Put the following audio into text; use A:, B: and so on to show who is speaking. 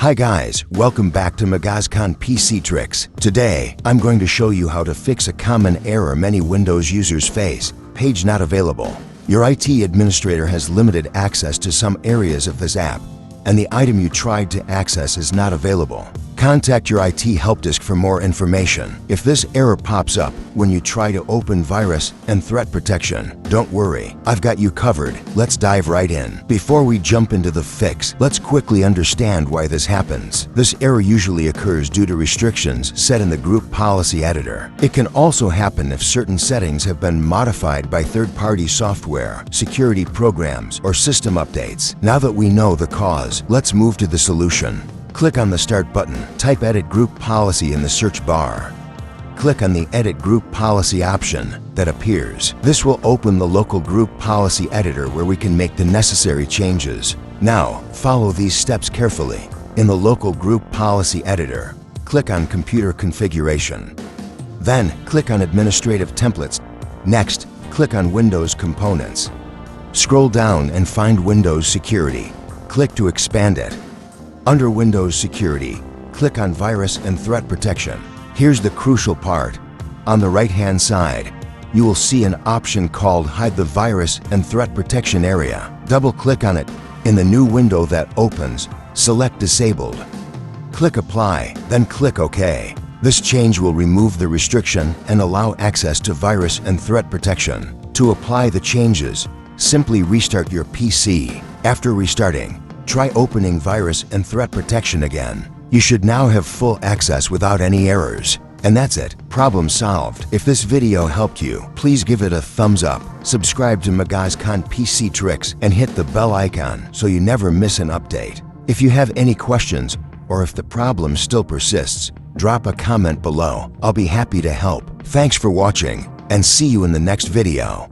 A: Hi guys, welcome back to Magazcon PC Tricks. Today, I'm going to show you how to fix a common error many Windows users face: page not available. Your IT administrator has limited access to some areas of this app, and the item you tried to access is not available. Contact your IT help desk for more information. If this error pops up when you try to open virus and threat protection, don't worry, I've got you covered. Let's dive right in. Before we jump into the fix, let's quickly understand why this happens. This error usually occurs due to restrictions set in the Group Policy Editor. It can also happen if certain settings have been modified by third-party software, security programs, or system updates. Now that we know the cause, let's move to the solution. Click on the Start button. Type Edit Group Policy in the search bar. Click on the Edit Group Policy option that appears. This will open the local Group Policy Editor where we can make the necessary changes. Now, follow these steps carefully. In the local Group Policy Editor, click on Computer Configuration. Then, click on Administrative Templates. Next, click on Windows Components. Scroll down and find Windows Security. Click to expand it. Under Windows Security, click on Virus and Threat Protection. Here's the crucial part. On the right-hand side, you will see an option called Hide the Virus and Threat Protection area. Double-click on it. In the new window that opens, select Disabled. Click Apply, then click OK. This change will remove the restriction and allow access to virus and threat protection. To apply the changes, simply restart your PC. After restarting, try opening Virus and Threat Protection again. You should now have full access without any errors. And that's it. Problem solved. If this video helped you, please give it a thumbs up, subscribe to Magazcon PC Tricks, and hit the bell icon so you never miss an update. If you have any questions, or if the problem still persists, drop a comment below. I'll be happy to help. Thanks for watching, and see you in the next video.